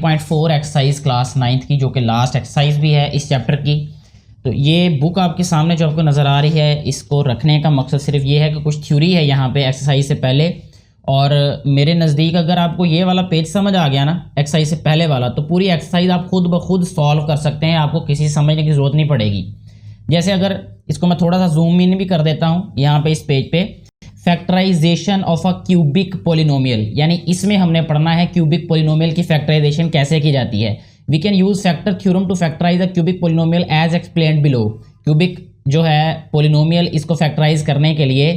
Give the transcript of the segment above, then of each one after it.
5.4 exercise class 9th की, जो कि लास्ट एक्सरसाइज भी है इस चैप्टर की। तो ये बुक आपके सामने जो आपको नज़र आ रही है, इसको रखने का मकसद सिर्फ ये है कि कुछ थ्योरी है यहाँ पे एक्सरसाइज से पहले, और मेरे नज़दीक अगर आपको ये वाला पेज समझ आ गया ना एक्सरसाइज से पहले वाला, तो पूरी एक्सरसाइज आप खुद ब खुद सॉल्व कर सकते हैं, आपको किसी से समझने की ज़रूरत नहीं पड़ेगी। जैसे अगर इसको मैं थोड़ा सा जूम इन भी कर देता हूँ यहाँ पे इस पेज पे, factorisation of a cubic polynomial, यानी इसमें हमने पढ़ना है क्यूबिक पोलिनोमियल की फैक्टराइजेशन कैसे की जाती है। We can use factor theorem to factorise a cubic polynomial as explained below. Cubic जो है पोलिनोमियल, इसको फैक्टराइज करने के लिए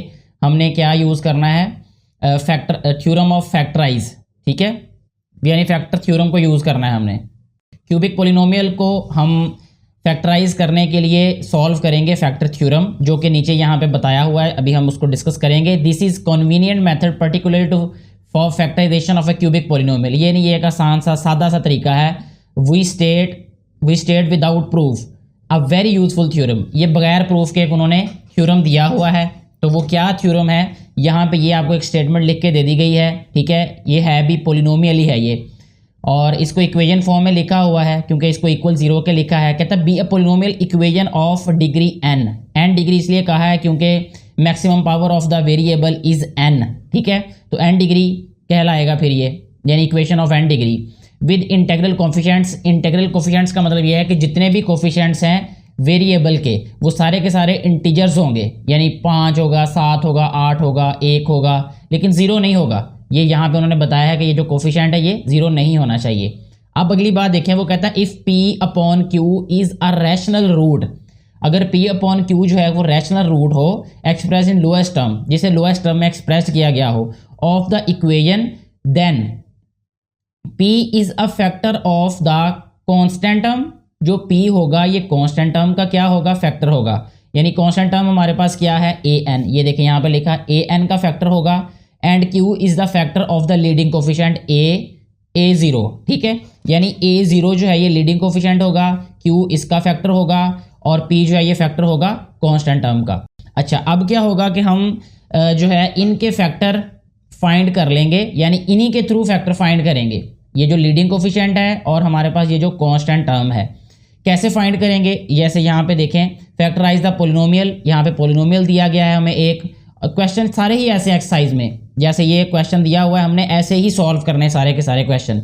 हमने क्या यूज़ करना है, फैक्टर थ्योरम ऑफ फैक्टराइज, ठीक है, यानी फैक्टर थ्योरम को यूज़ करना है हमने। क्यूबिक पोलिनोमियल को हम फैक्टराइज करने के लिए सॉल्व करेंगे फैक्टर थ्योरम, जो कि नीचे यहाँ पे बताया हुआ है, अभी हम उसको डिस्कस करेंगे। This is convenient method particular to for factorisation of a cubic polynomial. ये नहीं, ये एक आसान सा सादा सा तरीका है। We state without proof a very useful theorem. ये बगैर प्रूफ के एक उन्होंने थ्योरम दिया हुआ है। तो वो क्या थ्योरम है, यहाँ पे ये आपको एक स्टेटमेंट लिख के दे दी गई है, ठीक है, ये है भी पोलिनोमियल ही है ये, और इसको इक्वेशन फॉर्म में लिखा हुआ है क्योंकि इसको इक्वल 0 के लिखा है। कहता है be a polynomial equation of degree n degree इसलिए कहा है क्योंकि maximum power of the variable is n, ठीक है, तो n डिग्री कहलाएगा फिर ये, यानी equation of n degree with integral coefficients. Integral coefficients का मतलब ये है कि जितने भी कोफिशिएंट्स हैं वेरिएबल के, वो सारे के सारे इंटीजर्स होंगे, यानी 5 होगा, 7 होगा, 8 होगा, 1 होगा, लेकिन 0 नहीं होगा। ये यहाँ पे उन्होंने बताया है कि ये जो कोफिशिएंट है ये 0 नहीं होना चाहिए। अब अगली बात देखें, वो कहता है if p upon q is a rational root. अगर p अपॉन q जो है वो रैशनल रूट हो, एक्सप्रेस इन लोएस्ट टर्म, जिसे लोएस्ट टर्म में एक्सप्रेस किया गया हो, of the equation, then p is a factor of the constant term. जो p होगा ये कांस्टेंट टर्म का क्या होगा, फैक्टर होगा, यानी कांस्टेंट टर्म हमारे पास क्या है, an। ये देखें यहाँ पे लिखा an का फैक्टर होगा, and q is the factor of the leading coefficient a0, ठीक है, यानी a0 जो है ये लीडिंग कोफिशिएंट होगा, q इसका फैक्टर होगा, और p जो है ये फैक्टर होगा कांस्टेंट टर्म का। अच्छा, अब क्या होगा कि हम जो है इनके फैक्टर फाइंड कर लेंगे, यानी इन्हीं के थ्रू फैक्टर फाइंड करेंगे। ये जो लीडिंग कोफिशिएंट है और हमारे पास ये जो कांस्टेंट टर्म है, कैसे फाइंड करेंगे, जैसे यहाँ पे देखें फैक्टराइज द पोलिनोमियल, यहाँ पे पोलिनोमियल दिया गया है हमें एक, क्वेश्चन सारे ही ऐसे एक्सरसाइज में जैसे ये क्वेश्चन दिया हुआ है, हमने ऐसे ही सॉल्व करने सारे के सारे क्वेश्चन।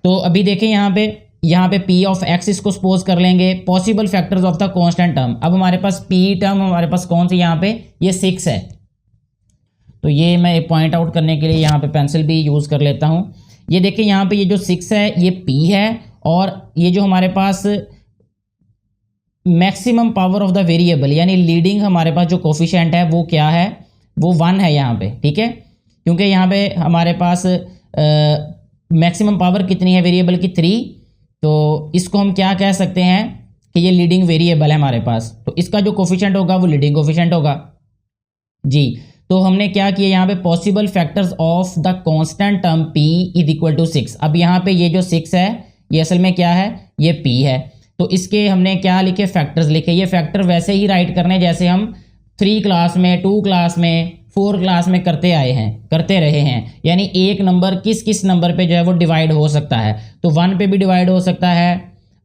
तो अभी देखें यहाँ पे p ऑफ x इसको सपोज कर लेंगे, possible factors of the constant term. अब हमारे पास p टर्म हमारे पास कौन सी, यहाँ पे ये 6 है, तो ये मैं पॉइंट आउट करने के लिए यहाँ पे पेंसिल भी यूज़ कर लेता हूँ। ये देखें यहाँ पे ये जो 6 है ये p है, और ये जो हमारे पास maximum power of the variable, यानी लीडिंग हमारे पास जो कोफिशिएंट है वो क्या है, वो 1 है यहाँ पे, ठीक है, क्योंकि यहाँ पे हमारे पास मैक्सिमम पावर कितनी है वेरिएबल की, 3। तो इसको हम क्या कह सकते हैं कि ये लीडिंग वेरिएबल है हमारे पास, तो इसका जो कोफिशिएंट होगा वो लीडिंग कोफिशिएंट होगा जी। तो हमने क्या किया यहाँ पे, possible factors of the constant term p is equal to 6। अब यहाँ पे ये जो 6 है ये असल में क्या है, ये p है, तो इसके हमने क्या लिखे, फैक्टर्स लिखे। ये फैक्टर वैसे ही राइट करने जैसे हम 3 क्लास में, 2 क्लास में, 4 क्लास में करते रहे हैं, यानी एक नंबर किस किस नंबर पे जो है वो डिवाइड हो सकता है, तो 1 पे भी डिवाइड हो सकता है,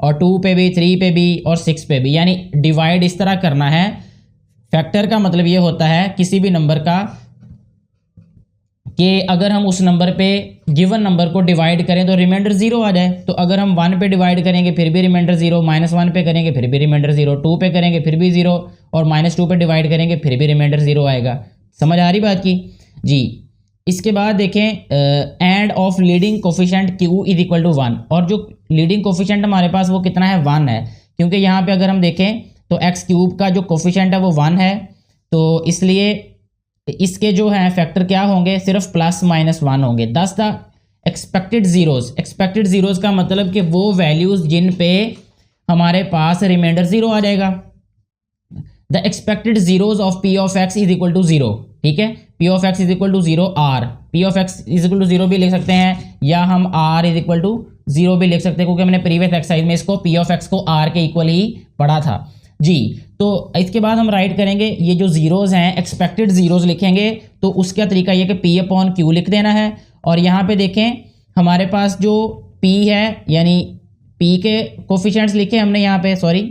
और 2 पे भी, 3 पे भी, और 6 पे भी, यानी डिवाइड इस तरह करना है। फैक्टर का मतलब ये होता है किसी भी नंबर का कि अगर हम उस नंबर पे गिवन नंबर को डिवाइड करें तो रिमाइंडर 0 आ जाए। तो अगर हम 1 पे डिवाइड करेंगे फिर भी रिमाइंडर 0, -1 पे करेंगे फिर भी रिमाइंडर 0, 2 पे करेंगे फिर भी 0, और -2 पे डिवाइड करेंगे फिर भी रिमाइंडर 0 आएगा। समझ आ रही बात की जी। इसके बाद देखें and of leading coefficient q is equal to 1, और जो लीडिंग कोफिशिएंट हमारे पास वो कितना है, 1 है, क्योंकि यहाँ पे अगर हम देखें तो x³ का जो कोफिशिएंट है वो 1 है, तो इसलिए इसके जो है फैक्टर क्या होंगे, सिर्फ +-1 होंगे। दस द एक्सपेक्टेड जीरोज़ का मतलब कि वो वैल्यूज़ जिन पे हमारे पास रिमाइंडर 0 आ जाएगा। The expected zeros of p of x is equal to 0, ठीक है, p of x is equal to 0 r, p of x is equal to 0 भी लिख सकते हैं, या हम r इज इक्वल टू 0 भी लिख सकते हैं, क्योंकि हमने प्रीवियस एक्सरसाइज में इसको p ऑफ x को r के इक्वल ही पढ़ा था जी। तो इसके बाद हम राइट करेंगे ये जो जीरोज हैं, एक्सपेक्टेड जीरोज लिखेंगे, तो उसका तरीका ये कि p अपॉन q लिख देना है। और यहाँ पे देखें हमारे पास जो P है, यानी P के कोफिशिएंट्स लिखे हमने यहाँ पे, सॉरी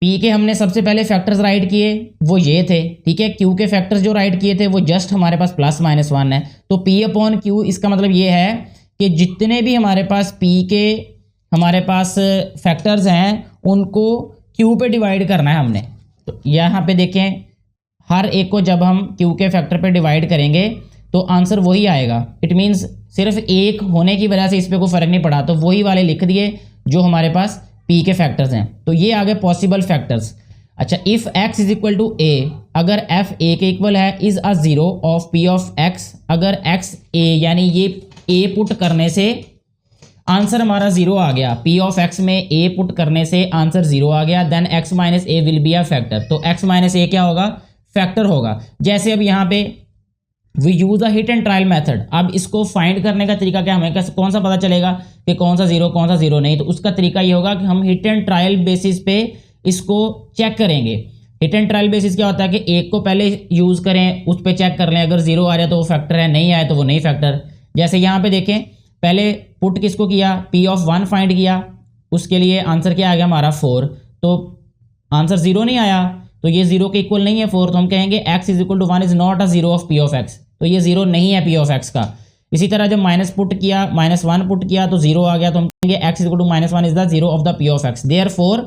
P के हमने सबसे पहले फैक्टर्स राइट किए वो ये थे, ठीक है। Q के फैक्टर्स जो राइट किए थे वो जस्ट हमारे पास +-1 है। तो P अपॉन Q इसका मतलब ये है कि जितने भी हमारे पास P के हमारे पास फैक्टर्स हैं उनको Q पे डिवाइड करना है हमने। तो यहाँ पे देखें, हर एक को जब हम Q के फैक्टर पे डिवाइड करेंगे तो आंसर वही आएगा। इट मीन्स सिर्फ एक होने की वजह से इस पर कोई फ़र्क नहीं पड़ा, तो वही वाले लिख दिए जो हमारे पास P के फैक्टर्स हैं। तो ये आ गए पॉसिबल फैक्टर्स। अच्छा, if x is equal to a, अगर f a के इक्वल है, is a zero of P of x, अगर x a यानी ये a पुट करने से आंसर हमारा ज़ीरो आ गया, P ऑफ x में a पुट करने से आंसर ज़ीरो आ गया, then x minus a will be a factor. तो x माइनस ए क्या होगा? फैक्टर होगा। जैसे अब यहाँ पे we use a hit and trial method. अब इसको फाइंड करने का तरीका क्या, हमें कौन सा पता चलेगा कि कौन सा ज़ीरो कौन सा ज़ीरो नहीं? तो उसका तरीका ये होगा कि हम हिट एंड ट्रायल बेसिस पे इसको चेक करेंगे। हिट एंड ट्रायल बेसिस क्या होता है कि एक को पहले यूज़ करें, उस पर चेक कर लें, अगर ज़ीरो आ रहा है तो वो फैक्टर है, नहीं आया तो वो नहीं फैक्टर। जैसे यहाँ पे देखें, पहले पुट किसको किया, P ऑफ 1 फाइंड किया, उसके लिए आंसर क्या आ गया हमारा 4, तो आंसर ज़ीरो नहीं आया, तो ये जीरो के इक्वल नहीं है 4, तो हम कहेंगे x is equal to 1 is not a zero of P of x, तो ये जीरो नहीं है P ऑफ x का। इसी तरह जब माइनस पुट किया, -1 पुट किया तो जीरो आ गया, तो हम कहेंगे x is equal to -1 is the zero of the P of x, therefore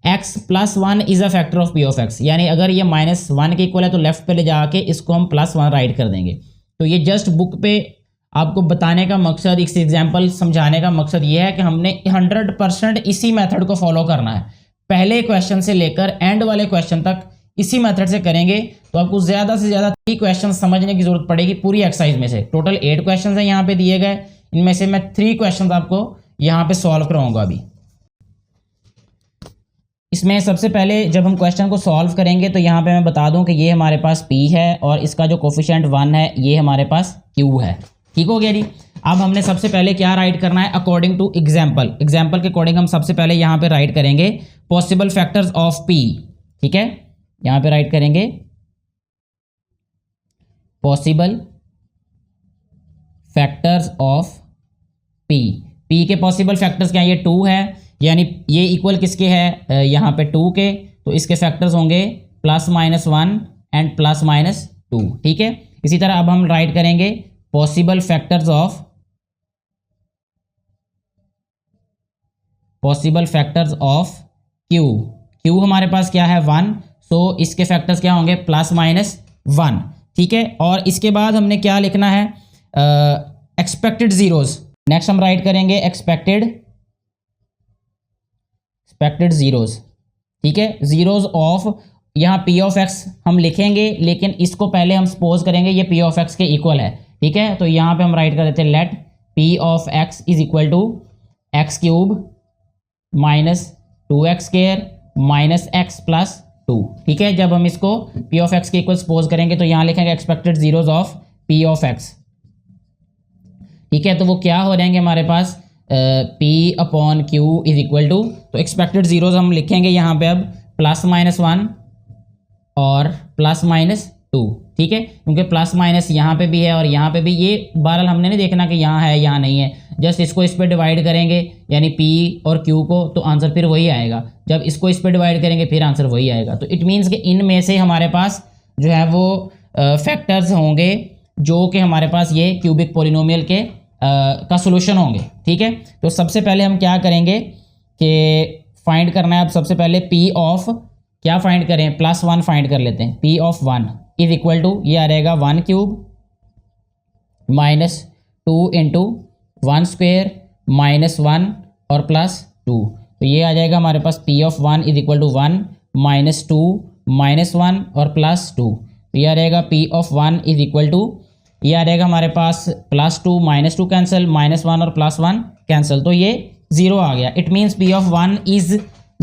x plus 1 is a factor of P of x। यानी अगर ये -1 के इक्वल है तो लेफ्ट पे ले जाके इसको हम +1 राइट कर देंगे। तो ये जस्ट बुक पे आपको बताने का मकसद, इस एग्जाम्पल समझाने का मकसद ये है कि हमने 100% इसी मेथड को फॉलो करना है। पहले क्वेश्चन से लेकर एंड वाले क्वेश्चन तक इसी मेथड से करेंगे तो आपको ज़्यादा से ज़्यादा 3 क्वेश्चन समझने की जरूरत पड़ेगी पूरी एक्सरसाइज में से। टोटल 8 क्वेश्चन हैं यहाँ पे दिए गए, इनमें से मैं 3 क्वेश्चन आपको यहाँ पे सॉल्व कराऊंगा अभी। इसमें सबसे पहले जब हम क्वेश्चन को सॉल्व करेंगे तो यहाँ पे मैं बता दूं कि ये हमारे पास P है और इसका जो कोफिशिएंट 1 है ये हमारे पास Q है। ठीक हो गया जी। अब हमने सबसे पहले क्या राइट करना है, अकॉर्डिंग टू एग्जाम्पल। एग्जाम्पल के अकॉर्डिंग हम सबसे पहले यहाँ पे राइट करेंगे पॉसिबल फैक्टर्स ऑफ P। ठीक है, यहाँ पे राइट करेंगे possible factors of P। P के पॉसिबल फैक्टर्स क्या है, ये 2 है, यानी ये इक्वल किसके है, यहाँ पे 2 के, तो इसके फैक्टर्स होंगे +-1 एंड +-2। ठीक है, इसी तरह अब हम राइट करेंगे possible factors of Q। Q हमारे पास क्या है 1, तो इसके फैक्टर्स क्या होंगे +-1। ठीक है, और इसके बाद हमने क्या लिखना है, एक्सपेक्टेड जीरोस। नेक्स्ट हम राइट करेंगे एक्सपेक्टेड जीरोस। ठीक है, जीरोस ऑफ, यहाँ P ऑफ x हम लिखेंगे लेकिन इसको पहले हम सपोज करेंगे ये P ऑफ x के इक्वल है। ठीक है, तो यहाँ पे हम राइट कर देते हैं let P of x is equal to x³ -2x² -x + 2। ठीक है, जब हम इसको P ऑफ x के इक्वल सपोज करेंगे तो यहाँ लिखेंगे expected zeros of P of x। ठीक है, तो वो क्या हो जाएंगे हमारे पास, P upon Q is equal to, तो एक्सपेक्टेड जीरोस हम लिखेंगे यहाँ पे अब +-1 और +-2। ठीक है, क्योंकि प्लस माइनस यहाँ पे भी है और यहाँ पे भी, ये बहरहाल हमने नहीं देखना कि यहाँ है यहाँ नहीं है, जस्ट इसको इस पर डिवाइड करेंगे यानी P और Q को, तो आंसर फिर वही आएगा। जब इसको इस पर डिवाइड करेंगे फिर आंसर वही आएगा। तो इट मीन्स कि इनमें से हमारे पास जो है वो फैक्टर्स होंगे जो कि हमारे पास ये क्यूबिक पोलिनोमियल के का सोल्यूशन होंगे। ठीक है, तो सबसे पहले हम क्या करेंगे कि फाइंड करना है। अब सबसे पहले P ऑफ क्या फाइंड करें, +1 फाइंड कर लेते हैं। P of 1 is equal to, ये आ रहेगा 1³ -2 इंटू 1² -1 और +2, तो ये आ जाएगा हमारे पास P of 1 is equal to 1 -2 -1 और +2, तो ये आ रहेगा P of 1 is equal to, ये आ रहेगा हमारे पास +2 -2 कैंसिल, -1 और +1 कैंसिल, तो ये 0 आ गया। It means P of 1 is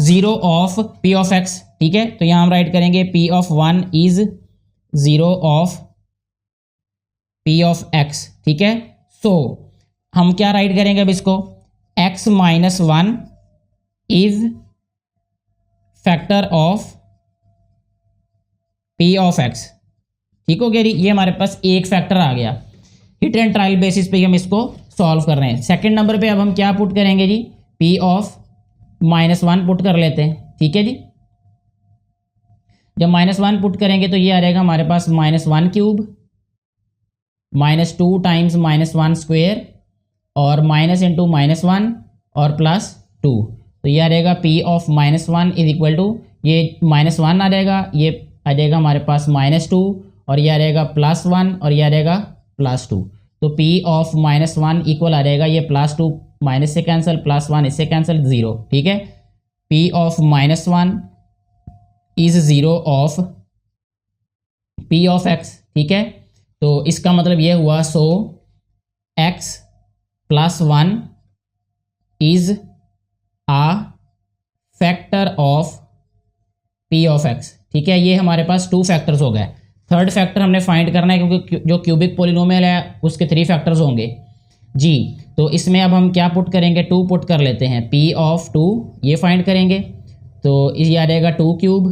0 of P of x। ठीक है, तो यहाँ हम राइट करेंगे P of 1 is 0 of P of x। ठीक है, सो हम क्या राइट करेंगे अब इसको, x - 1 is factor of P of x। ठीक हो गया, ये हमारे पास एक फैक्टर आ गया। हिट एंड ट्रायल बेसिस पे हम इसको सॉल्व कर रहे हैं। सेकंड नंबर पे अब हम क्या पुट करेंगे जी, p ऑफ -1 पुट कर लेते हैं, ठीक है जी। जब -1 पुट करेंगे तो ये आ जाएगा हमारे पास -1 क्यूब -2 टाइम्स -1 स्क्वेयर और माइनस इंटू -1 और +2। तो ये आ जाएगा p of -1 is equal to, ये -1 आ जाएगा, ये आ जाएगा हमारे पास -2 और ये आ जाएगा +1 और ये आ जाएगा +2। तो p ऑफ -1 इक्वल आ जाएगा, ये +2 माइनस से कैंसिल, +1 इससे कैंसिल, 0, ठीक है। p of -1 is 0 of p of x, ठीक है। तो इसका मतलब ये हुआ, so x +1 is a factor of p of x, ठीक है। ये हमारे पास 2 फैक्टर्स हो गए। थर्ड फैक्टर हमने फाइंड करना है क्योंकि जो क्यूबिक पोलिनोमियल है उसके 3 फैक्टर्स होंगे जी। तो इसमें अब हम क्या पुट करेंगे, 2 पुट कर लेते हैं, p ऑफ 2 ये फाइंड करेंगे। तो ये आ जाएगा 2 क्यूब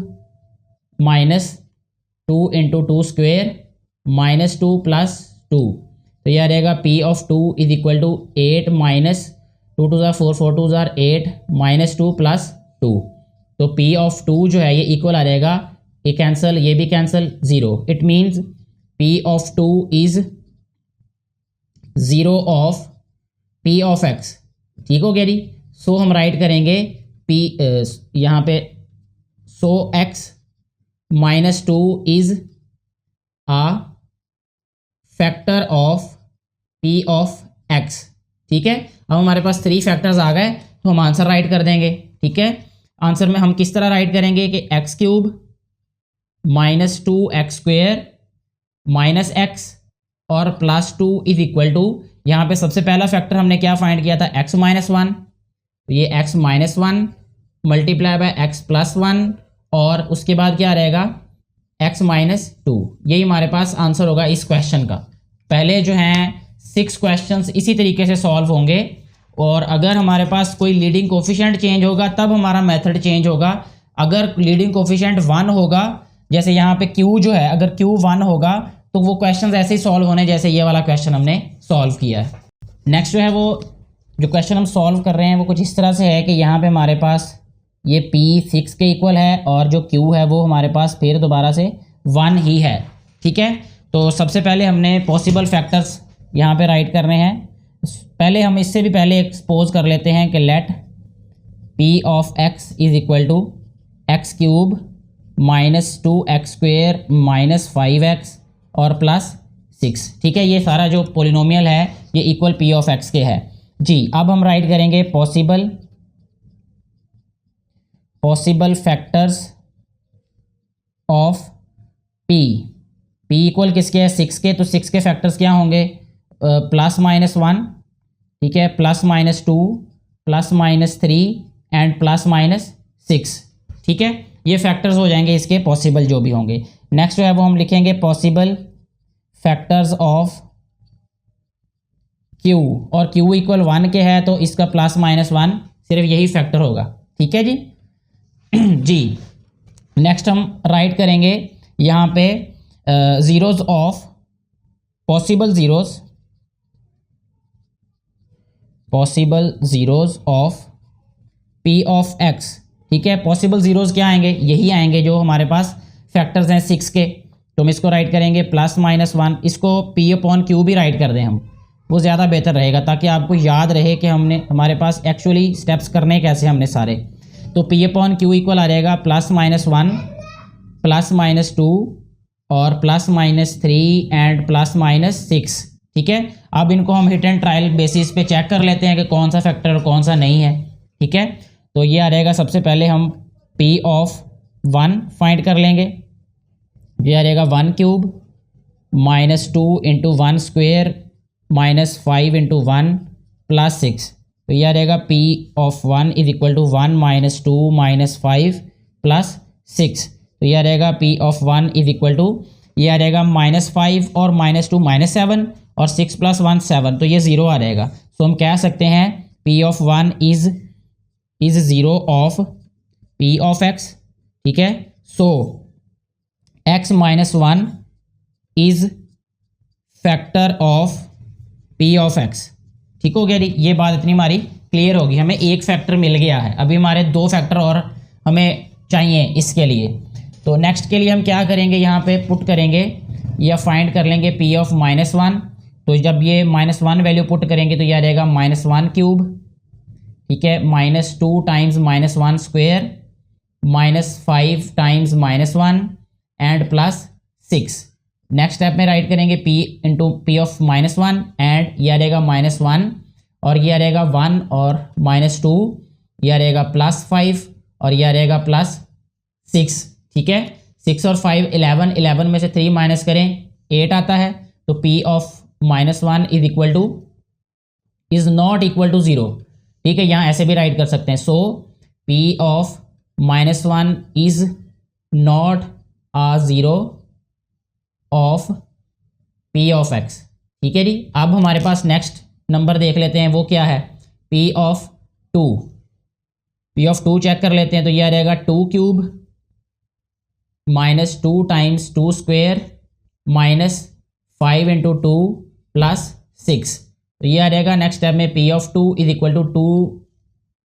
-2 इंटू 2 स्क्वेयर -2 + 2। तो ये आ जाएगा p of 2 is equal to 8 -2 2 4 4 2 8 -2 + 2। तो p ऑफ 2 जो है ये इक्वल आ जाएगा, ये कैंसिल, ये भी cancel, 0। It means p of 2 is 0 of p of x, ठीक हो गया जी। सो हम राइट करेंगे p यहाँ पे, so x -2 is a factor of p of x, ठीक है। अब हमारे पास 3 फैक्टर्स आ गए तो हम आंसर राइट कर देंगे, ठीक है। आंसर में हम किस तरह राइट करेंगे कि x³ -2x² -x और +2 इज इक्वल टू, यहाँ पे सबसे पहला फैक्टर हमने क्या फाइंड किया था, x -1। तो ये x -1 मल्टीप्लाई बाय x +1 और उसके बाद क्या रहेगा, x -2। यही हमारे पास आंसर होगा इस क्वेश्चन का। पहले जो हैं 6 क्वेश्चंस इसी तरीके से सॉल्व होंगे और अगर हमारे पास कोई लीडिंग कोफिशिएंट चेंज होगा तब हमारा मेथड चेंज होगा। अगर लीडिंग कोफिशिएंट 1 होगा, जैसे यहाँ पे q जो है, अगर q 1 होगा तो वो क्वेश्चन ऐसे ही सॉल्व होने जैसे ये वाला क्वेश्चन हमने सॉल्व किया है। नेक्स्ट जो है वो जो क्वेश्चन हम सॉल्व कर रहे हैं वो कुछ इस तरह से है कि यहाँ पे हमारे पास ये p 6 के इक्वल है और जो q है वो हमारे पास फिर दोबारा से 1 ही है, ठीक है। तो सबसे पहले हमने पॉसिबल फैक्टर्स यहाँ पे राइट करने हैं। पहले हम इससे भी पहले एक्सपोज कर लेते हैं कि let p of x is equal to x³ -2x² -5x और +6, ठीक है। ये सारा जो पोलिनोमियल है ये इक्वल p ऑफ x के है जी। अब हम राइट करेंगे possible factors of p equal किसके है, 6 के। तो 6 के फैक्टर्स क्या होंगे, +-1, ठीक है, +-2 +-3 एंड +-6, ठीक है। ये फैक्टर्स हो जाएंगे इसके पॉसिबल जो भी होंगे। नेक्स्ट जो है वो हम लिखेंगे पॉसिबल फैक्टर्स ऑफ q, और q इक्वल 1 के है तो इसका +-1 सिर्फ यही फैक्टर होगा, ठीक है जी। जी नेक्स्ट हम राइट करेंगे यहाँ पे zeros of possible zeros of p of x, ठीक है। पॉसिबल जीरोज क्या आएंगे, यही आएंगे जो हमारे पास फैक्टर्स हैं 6 के। तो हम इसको राइट करेंगे +-1, इसको p अपॉन q भी राइट कर दें हम, वो ज़्यादा बेहतर रहेगा ताकि आपको याद रहे कि हमने हमारे पास एक्चुअली स्टेप्स करने कैसे हमने सारे। तो p अपॉन q इक्वल आ जाएगा +-1 +-2 और +-3 एंड +-6, ठीक है। अब इनको हम हिट एंड ट्रायल बेसिस पे चेक कर लेते हैं कि कौन सा फैक्टर और कौन सा नहीं है, ठीक है। तो ये आ जाएगा, सबसे पहले हम p ऑफ 1 फाइंड कर लेंगे। ये आ जाएगा 1³ -2 इंटू 1 स्क्वेयर -5 इंटू 1 +6। तो ये आ जाएगा p of 1 is equal to 1 -2 -5 +6। तो ये आ जाएगा p of 1 is equal to, ये आ जाएगा -5 और -2 -7 और 6 + 1 7, तो ये 0 आ जाएगा। तो हम कह सकते हैं p of 1 is 0 of p of x, ठीक है। सो x -1 is factor of p of x, ठीक हो गया जी, ये बात इतनी हमारी क्लियर होगी। हमें एक फैक्टर मिल गया है, अभी हमारे 2 फैक्टर और हमें चाहिए इसके लिए। तो नेक्स्ट के लिए हम क्या करेंगे, यहाँ पे पुट करेंगे या फाइंड कर लेंगे p ऑफ -1। तो जब ये -1 वैल्यू पुट करेंगे तो यह रहेगा -1 क्यूब, ठीक है, -2 times -1 square, -5 times -1 and +6। Next step में राइट करेंगे p into P of -1 and यह रहेगा -1 और यह रहेगा 1 और -2, यह रहेगा +5 और यह रहेगा +6, ठीक है। 6 और 5 11, 11 में से 3 माइनस करें 8 आता है। तो p of -1 is not equal to 0, ठीक है, यहाँ ऐसे भी राइट कर सकते हैं। सो p of -1 is not a 0 of p of x, ठीक है जी। अब हमारे पास नेक्स्ट नंबर देख लेते हैं, वो क्या है, p of 2। p of 2 check कर लेते हैं, तो यह रहेगा 2 क्यूब -2 टाइम्स 2 स्क्वायर -5 इंटू 2 +6। तो यह रहेगा नेक्स्ट स्टेप में p of 2 is equal to 2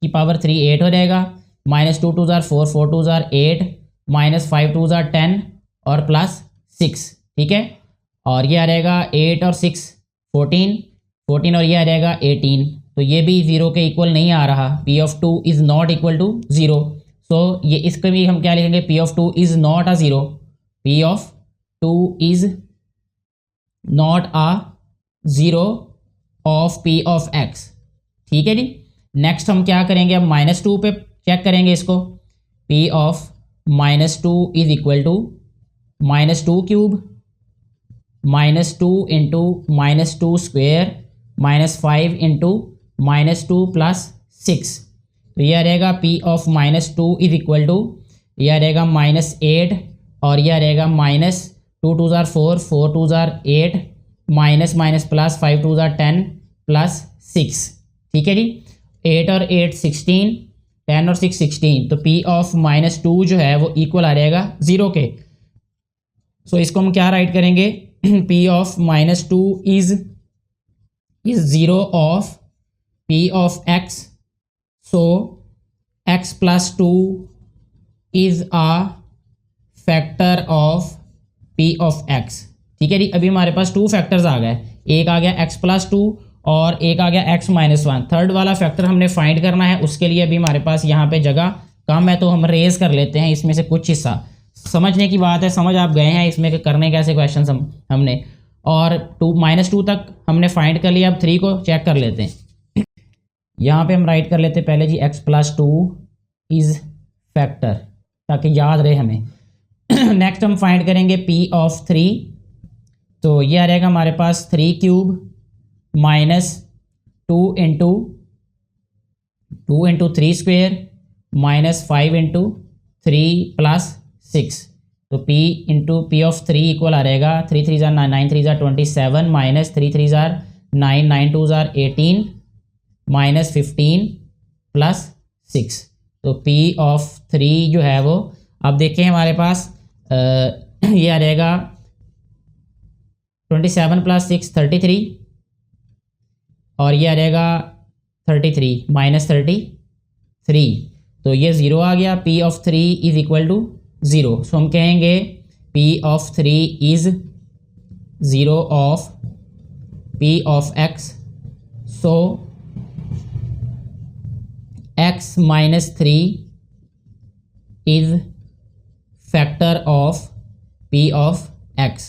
की पावर 3 8 हो जाएगा, -2 2 जार 4 4 2 जार 8 -5 2 जार 10 और +6, ठीक है। और ये आ रहेगा 8 और 6 14 14 और ये आ रहेगा 18। तो ये भी 0 के इक्वल नहीं आ रहा, p of 2 is not equal to 0। So ये इसके भी हम क्या लिखेंगे, p of 2 is not a 0, p of 2 is not a 0 of p of x, ठीक है जी। नेक्स्ट हम क्या करेंगे, अब -2 पे चेक करेंगे इसको, p of -2 is equal to -2 cube -2 into -2 square -5 into -2 +6। तो यह रहेगा p of -2 is equal to, यह रहेगा -8 और यह रहेगा -2 2 जार 4 4 2 जार 8 +5 2 जार 10 +6, ठीक है जी। 8 और 8 16, 10 और 6 16। तो p ऑफ -2 जो है वो इक्वल आ जाएगा 0 के। सो इसको हम क्या राइट करेंगे, p of -2 is 0 of p of x। So x + 2 is a factor of p of x, ठीक है जी। अभी हमारे पास 2 फैक्टर्स आ गए, एक आ गया x + 2 और एक आ गया x - 1। थर्ड वाला फैक्टर हमने फाइंड करना है, उसके लिए अभी हमारे पास यहाँ पे जगह कम है, तो हम रेज कर लेते हैं इसमें से कुछ हिस्सा। समझने की बात है, समझ आप गए हैं इसमें कि करने कैसे क्वेश्चन हमने, और -2 तक हमने फाइंड कर लिया। अब 3 को चेक कर लेते हैं। यहाँ पे हम राइट कर लेते हैं पहले जी, x + 2 इज फैक्टर, ताकि याद रहे हमें। नेक्स्ट हम फाइंड करेंगे p ऑफ 3। तो यह रहेगा हमारे पास 3 क्यूब -2 इंटू 3 स्क्वेयर -5 इंटू 3 +6। तो p into P of 3 equal आ रहेगा 3 3 जार 9 3 जार 27 -3 3 जार 9 9 2 जार 18 -15 +6। तो p ऑफ 3 जो है वो, अब देखें हमारे पास ये आ रहेगा 27 + 6 33 और ये आ रहेगा 33 -33। तो ये 0 आ गया, p of 3 is equal to 0। So हम कहेंगे p of 3 is 0 of p of x। So x - 3 is factor of p of x,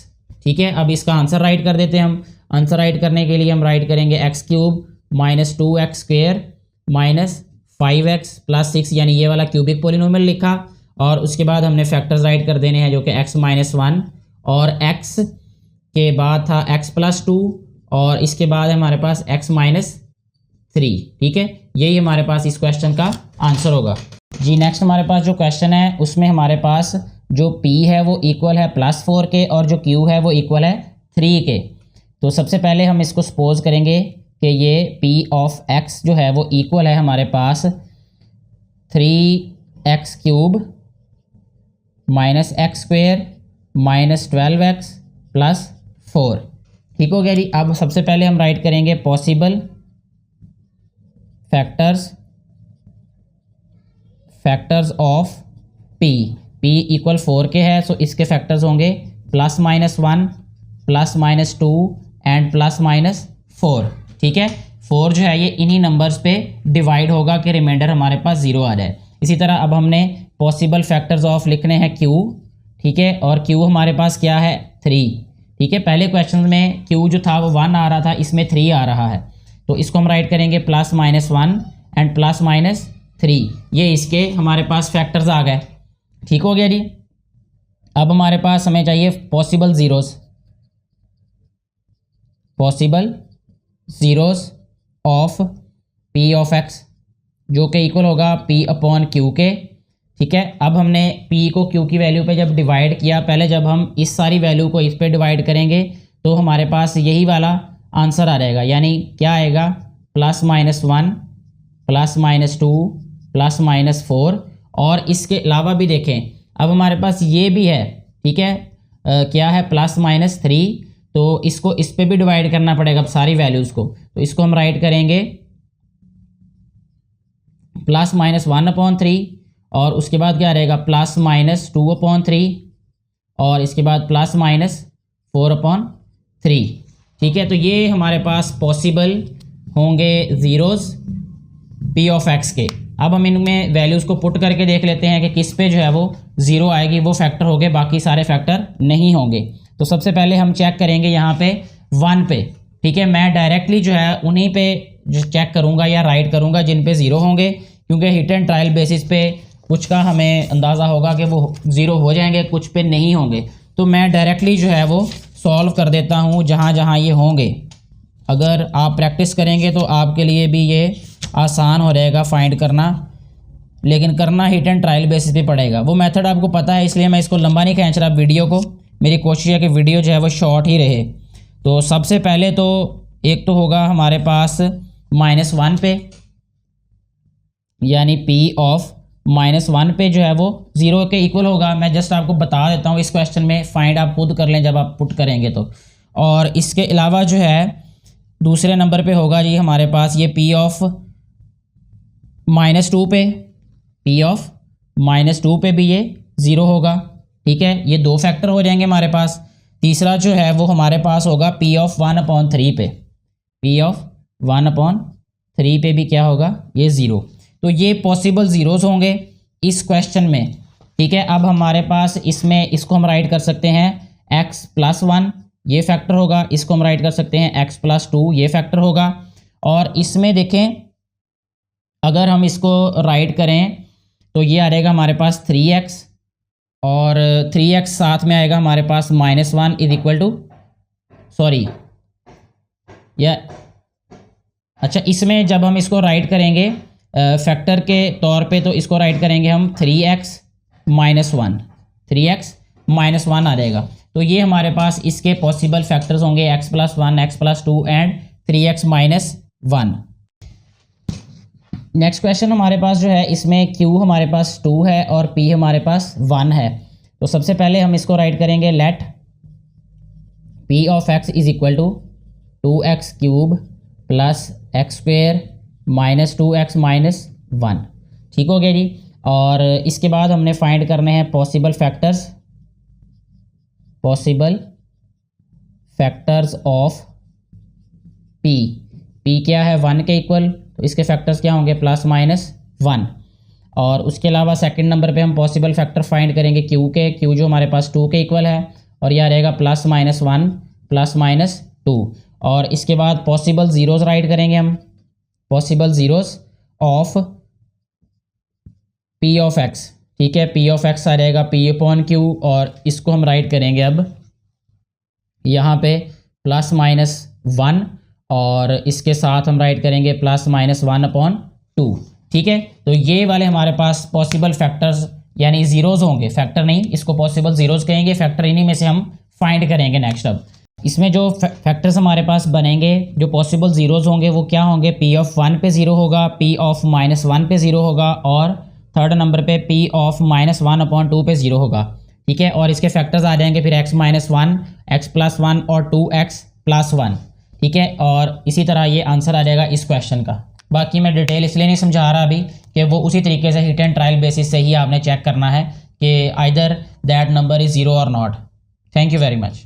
ठीक है। अब इसका आंसर राइट कर देते हैं हम। आंसर राइट करने के लिए हम राइट करेंगे x cube -2x square -5x +6, यानी ये वाला क्यूबिक पोलिनोमियल लिखा, और उसके बाद हमने फैक्टर्स राइट कर देने हैं जो कि x - 1 और x के बाद था x + 2 और इसके बाद हमारे पास x - 3, ठीक है। यही हमारे पास इस क्वेश्चन का आंसर होगा जी। नेक्स्ट हमारे पास जो क्वेश्चन है उसमें हमारे पास जो p है वो इक्वल है +4 के और जो q है वो इक्वल है 3 के। तो सबसे पहले हम इसको सपोज करेंगे कि ये p ऑफ x जो है वो इक्वल है हमारे पास 3x cube -x square -12x +4, ठीक हो गया जी। अब सबसे पहले हम राइट करेंगे possible factors of P equal 4 के है, सो इसके फैक्टर्स होंगे +-1, +-2 एंड +-4। ठीक है, 4 जो है ये इन्हीं नंबर्स पे डिवाइड होगा कि रिमाइंडर हमारे पास 0 आ जाए। इसी तरह अब हमने पॉसिबल फैक्टर्स ऑफ लिखने हैं Q। ठीक है, और Q हमारे पास क्या है 3। ठीक है, पहले क्वेश्चन में Q जो था वो 1 आ रहा था, इसमें 3 आ रहा है, तो इसको हम राइट करेंगे +-1 एंड +-3। ये इसके हमारे पास फैक्टर्स आ गए। ठीक हो गया जी। अब हमारे पास हमें चाहिए possible zeros of P of X, जो कि इक्वल होगा P/Q के। ठीक है, अब हमने P को Q की वैल्यू पे जब डिवाइड किया, पहले जब हम इस सारी वैल्यू को इस पे डिवाइड करेंगे तो हमारे पास यही वाला आंसर आ जाएगा, यानी क्या आएगा +-1, +-2, +-4। और इसके अलावा भी देखें, अब हमारे पास ये भी है। ठीक है, क्या है +-3, तो इसको इस पे भी डिवाइड करना पड़ेगा अब सारी वैल्यूज़ को, तो इसको हम राइट करेंगे +-1/3 और उसके बाद क्या रहेगा +-2/3 और इसके बाद +-4/3। ठीक है, तो ये हमारे पास पॉसिबल होंगे ज़ीरोज़ P ऑफ X के। अब हम इनमें वैल्यूज़ को पुट करके देख लेते हैं कि किस पे जो है वो 0 आएगी, वो फैक्टर होंगे, बाकी सारे फैक्टर नहीं होंगे। तो सबसे पहले हम चेक करेंगे यहाँ पे 1 पे। ठीक है, मैं डायरेक्टली जो है उन्हीं पे जो चेक करूँगा या राइट करूँगा जिन पे 0 होंगे, क्योंकि हिट एंड ट्रायल बेसिस पे कुछ का हमें अंदाज़ा होगा कि वो 0 हो जाएंगे, कुछ पे नहीं होंगे। तो मैं डायरेक्टली जो है वो सॉल्व कर देता हूँ जहाँ जहाँ ये होंगे। अगर आप प्रैक्टिस करेंगे तो आपके लिए भी ये आसान हो रहेगा फाइंड करना, लेकिन करना हिट एंड ट्रायल बेसिस पे पड़ेगा। वो मेथड आपको पता है, इसलिए मैं इसको लंबा नहीं खींच रहा वीडियो को। मेरी कोशिश है कि वीडियो जो है वो शॉर्ट ही रहे। तो सबसे पहले तो एक तो होगा हमारे पास -1 पे, यानी P ऑफ -1 पे जो है वो 0 के इक्वल होगा। मैं जस्ट आपको बता देता हूँ, इस क्वेश्चन में फाइंड आप खुद कर लें जब आप पुट करेंगे तो। और इसके अलावा जो है दूसरे नंबर पे होगा जी हमारे पास ये P ऑफ -2 पे, P ऑफ -2 पे भी ये 0 होगा। ठीक है, ये 2 फैक्टर हो जाएंगे हमारे पास। तीसरा जो है वो हमारे पास होगा P ऑफ 1/3 पे, P ऑफ 1/3 पे भी क्या होगा ये 0। तो ये पॉसिबल ज़ीरोज़ होंगे इस क्वेश्चन में। ठीक है, अब हमारे पास इसमें इसको हम राइट कर सकते हैं x+1, ये फैक्टर होगा। इसको हम राइट कर सकते हैं x+2, ये फैक्टर होगा। और इसमें देखें, अगर हम इसको राइट करें तो ये आ जाएगा हमारे पास 3x, और 3x साथ में आएगा हमारे पास -1 इज इक्वल टू, सॉरी या अच्छा, इसमें जब हम इसको राइट करेंगे फैक्टर के तौर पे, तो इसको राइट करेंगे हम 3x -1 आ जाएगा। तो ये हमारे पास इसके पॉसिबल फैक्टर्स होंगे x+1, x+2 and 3x -1। Next question हमारे पास जो है, इसमें Q हमारे पास 2 है और P हमारे पास 1 है। तो सबसे पहले हम इसको राइट करेंगे let P of X is equal to 2x³ + x² -2x -1। ठीक हो गया जी। और इसके बाद हमने फाइंड करने हैं possible factors of P। P क्या है 1 के इक्वल, तो इसके फैक्टर्स क्या होंगे +-1। और उसके अलावा सेकंड नंबर पे हम पॉसिबल फैक्टर फाइंड करेंगे Q के। Q जो हमारे पास 2 के इक्वल है, और यह रहेगा +-1 +-2। और इसके बाद पॉसिबल ज़ीरोज़ राइट करेंगे हम, possible zeros of P of X। ठीक है, P ऑफ X आ जाएगा P/Q, और इसको हम राइट करेंगे अब यहाँ पे +-1, और इसके साथ हम राइट करेंगे +-1/2। ठीक है, तो ये वाले हमारे पास पॉसिबल फैक्टर्स यानी ज़ीरोज़ होंगे, फैक्टर नहीं, इसको पॉसिबल ज़ीरोज़ कहेंगे। फैक्टर इन्हीं में से हम फाइंड करेंगे नेक्स्ट। अब इसमें जो फैक्टर्स हमारे पास बनेंगे, जो पॉसिबल ज़ीरोज़ होंगे, वो क्या होंगे, P ऑफ 1 पे 0 होगा, P ऑफ -1 पे 0 होगा, और थर्ड नंबर पे P ऑफ -1/2 पे 0 होगा। ठीक है, और इसके फैक्टर्स आ जाएंगे फिर x-1, x+1 और 2x+1। ठीक है, और इसी तरह ये आंसर आ जाएगा इस क्वेश्चन का। बाकी मैं डिटेल इसलिए नहीं समझा रहा अभी कि वो उसी तरीके से हिट एंड ट्रायल बेसिस से ही आपने चेक करना है कि either that number is zero और not. Thank you very much.